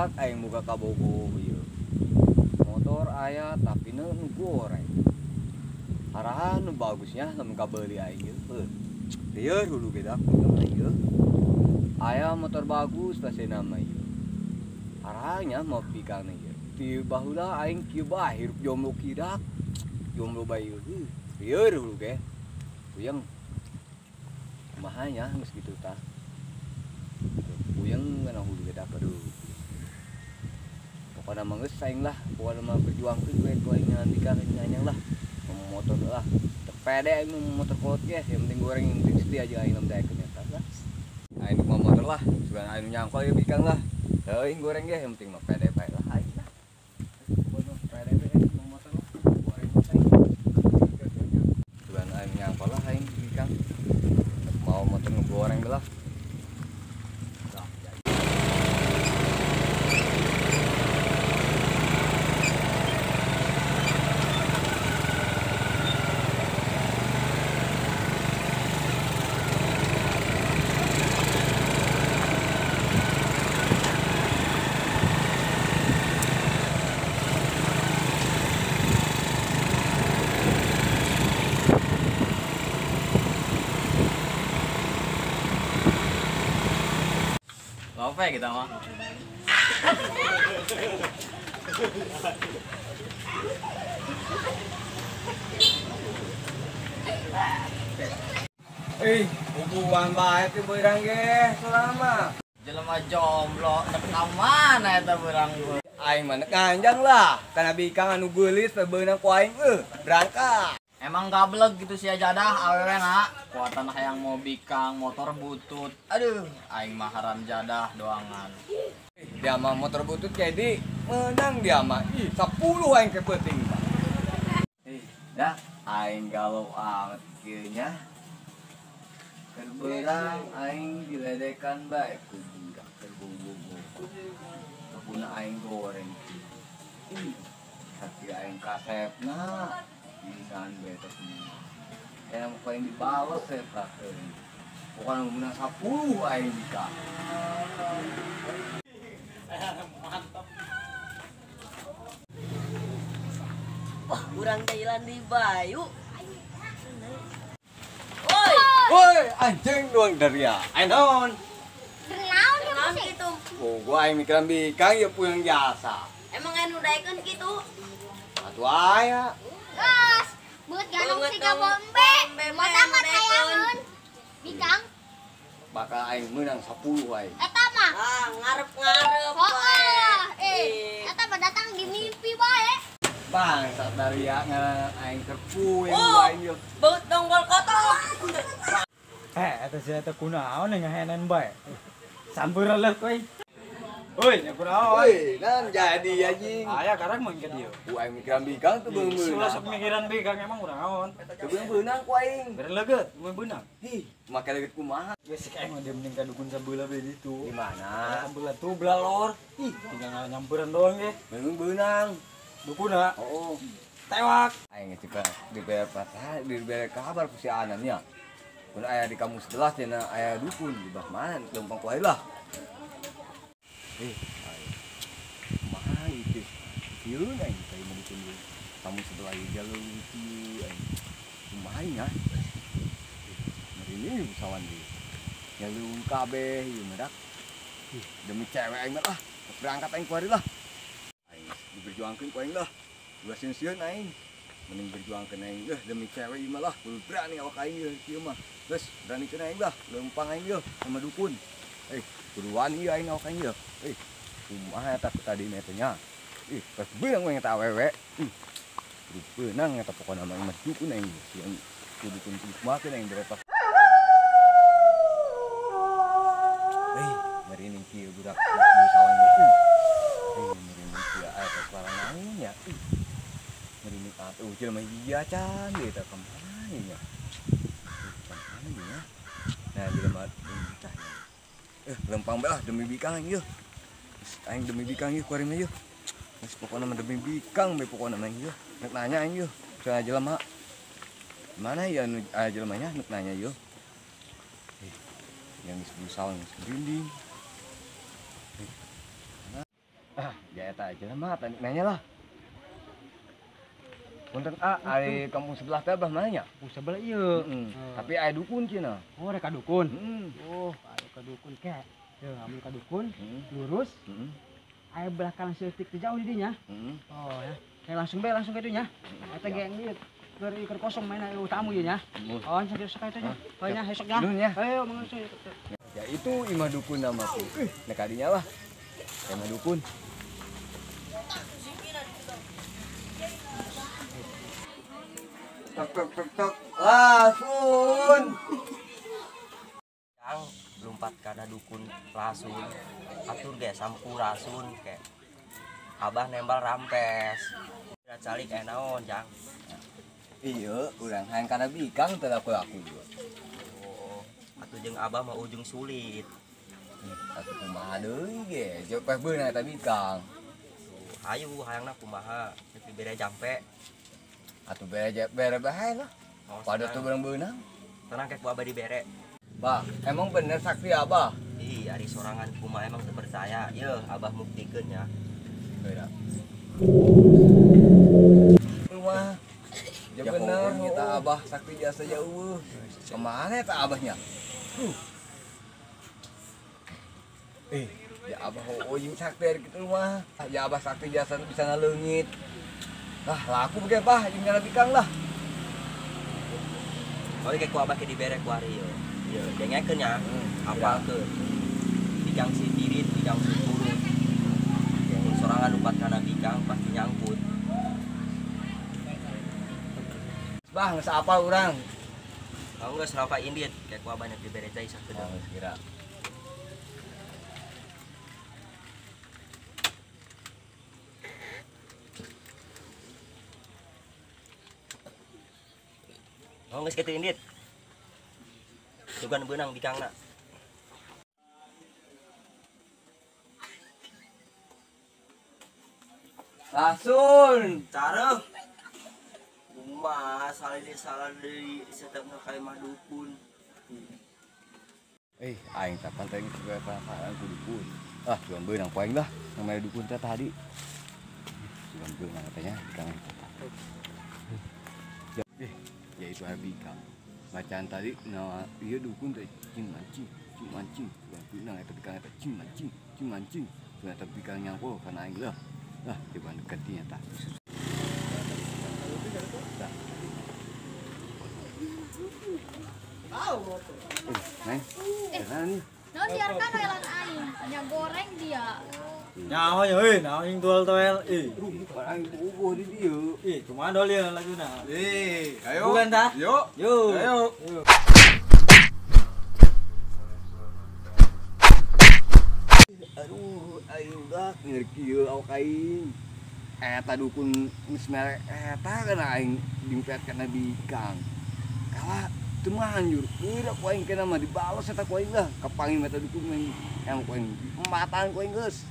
budak aing muka kabogo ieu. Motor aya tapi nu goreng. Arahan nu bagusnya lamun kabeuli aing ieu. Lieur hulu beda ieu. Aya motor bagus pasena mah ieu. Arahannya mau pikang ieu. Ti baheula aing kieu bae hirup jomblo kidak. Jomblo bae ieu. Lieur hulu ge. Puyeng. Kumahanya geus kitu tah. Puyeng kana hulu beda kaduh. Pokoknya mah geus saing lah, pokoknya mah berjuangkeun we ku aing nikah nyanyang lah. Mau motor lah. Pede aing mau motor kolot ge, yang penting goreng yang penting setia aja aing namdaekeun eta lah. Aing mau motor lah, sugan aing nyangkol ieu bikang lah. Aing goreng ge, yang penting mah pede bae lah aing lah. Pokoknya pede bae mau motor lah. Goreng aing. Sugan aing nyangkol lah aing bikang. Mau motor ngegoreng lah. Apa kita mah? Hubungan bae teh beurang ge selama. Jelema jomblo nek ka mana eta beurang gua. Aing mah nganjang lah, kana bikang anu geulis teh beunang ku aing berangkat. Emang gablek gitu sih jadah awewe na. Kuatan hayang mau bikang motor butut. Aduh, aing mah haram jadah doangan. Dia mah motor butut jadi menang dia mah. 10 aing ke penting. Dah aing galau amat kieu nya. Kebeurang aing diledekan bae ku budak terbubu. Kapuna aing goreng. Tapi aing kasepna pisan beta semua. Yang paling dibales saya pakai. Bukan menang 10 aing dika. Mantap. Wah, urang Thailand di Bayu. Woi, anjing doang dari ya. Aing naon? Kenaon gitu. Oh, gua aing mikiran bikang ya puyeng jasa. Emang anu daekeun kitu? Atuh aya. Gas, buat ganong siga bombe. Mau tamat hayangeun. Bikang, Bakal aing menang 10 aing. eta mah. Ah, ngarep-ngarep Eta mah datang di mimpi bae. Bang, saat dari ya aing terpuyeng Oh. aing yo. Beut donggol kotor. Eta si eta kunaon ngahenan bae. Sampeureuh leuh koy. Euy, nya kunaon? Woi, nan jadi anjing. Aya karang mah ke dieu. Ku aing mikiran bikang teu beung Sulah sok beunang. mikiran bikang emang urang naon? Teu beung beunang ku aing. Bere leugeut, mun beunang. Hi, make leugeut kumaha? Geus sik aing mah dia mending ka dukun sabeula bae ditu. Di mana? Sabeula tuh belalor. Ih, tinggal nyampeureuan doang ge. Beung beunang. Dukuna Oh. tewak. Aing cepet dibere patah, dibere kabar ku si Anan nya. Mun aya di kampus sebelah cenah aya dukun di bah mana lempang ku lah. Kumaha itu? Ieu aing kayak mau dukun ieu. Kampus sebelah ieu jalur ieu aing. Kumaha nya? Mari ini usahawan deui. Jalur kabeh ieu mah dak. Demi cewek aing mah lah. Berangkat aing ku lah. Aing diberjuangkeun ku aing lah. Ulah sieun-sieun aing. Mending berjuangkeun aing demi cewek ieu mah lah. Kudu berani awak aing ieu mah. Geus beranikeun aing lah. Leumpang aing ieu sama dukun. Kudu wani aing awak aing ieu. Kumaha eta tadi na teh nya. Pas beunang we eta awewe. Kudu beunang eta pokona mah imah dukun aing sieun. Kudu dukun kumakeun aing berepas. Ngeri nih kieu budak usahawan ieu. Ngeri nih kieu aya suara naon nya. Ngeri nih atuh jelema iya can eta kemana nya. Kemana nya? Nah, jelema tah. Lempang bae lah demi bikang ieu. Aing demi bikang ieu kuari mah ieu. Geus pokona mah demi bikang bae pokona mah ieu. Nek nanya aing ieu. Cenah jelema. Mana ya anu jelema nya nek nanya ieu. Yang geus berusaha geus grinding. Ya eta aja mah tadi nanya lah. Punten ai kampung sebelah teh abah mana nya? Sebelah ieu. Tapi ai dukun cenah. Oh, rek ka dukun. Heeh. Oh, aya ka dukun ke. Teu amun ka dukun, lurus. Heeh. Aya belah kanan seutik teu jauh di dinya. Heeh. Oh, ya. Kayak langsung ke ditu nya. Eta geng ieu keur kosong mainan tamu ieu nya. Oh, sakit itu nya. Oh nya esok nya. Nuhun ya. Ayo mangga Ya itu imah dukun nama tuh. Nek kadinya lah. Imah dukun. Tok. Lasun. Yang lompat karena dukun lasun atur ge sampurasun ke abah nembal rampes udah calik naon jang Iya, urang hayang kana bikang teu aku juga. oh atuh jeung abah mah ujung sulit Atuh kumaha deui ge, jauh peh beunang eta bikang. hayu hayangna kumaha teu bere jampe Atuh bere bae lah. oh, Pada tuh beunang-beunang. tenang kek ku abah dibere Bah, emang bener sakti abah? ih ari sorangan kumaha emang teu percaya yeuh abah muktikeun ya Beda. Rumah. Ya bener, kita abah sakti jasa jauh. Kemana eta abahnya? Ya abah ujung sakti dari kita rumah. Ya abah sakti jasa bisa naleungit. Lah, laku bege bah, jeung nyala bikang lah. oh kek ku abah ke dibere ku ari yeuh dengekeun nya apalkeun bikang si tirit bikang si turun yang sorangan umpat kana bikang pasti nyangkut Bah, geus apal urang. aku nggak serapa indit kayak ku abah di bere teh sakedeung Geus kira. oh geus kitu indit tugan beunang bikangna Lasun. careuh kumaha salah deui setiap kali mah dukun Aing tak pantai juga perasaan ku dukun. Cuman beunang poeng dah, namanya dukun teh tadi. Cuman beunang katanya bikang eta. Ya itu hari bikang. Bacaan tadi nah ieu dukun teh cing mancing. Cuman beunang eta bikang eta cing mancing. Ternyata bikang nyangkul kana aing lah. Coba deketinya tah. Neng, kenapa nih? Nah, biarkan welan aing. Hanya goreng dia. Nyaho nya euy, naon yang tuel-tuel. Bukan aing bogoh di dieu. Kumaha dol ieu laguna? Ayo. Bukan tah? Yuk. Yuk. Ayo. Aduh, aing dak ngerkieu awak aing. Eta dukun geus mere eta kana aing dimpet kana bikang. Kawa teu manjur, geura ku aing kana mah dibales eta ku aing lah. Kapangin eta dukun yang ku aing empatan ku aing geus.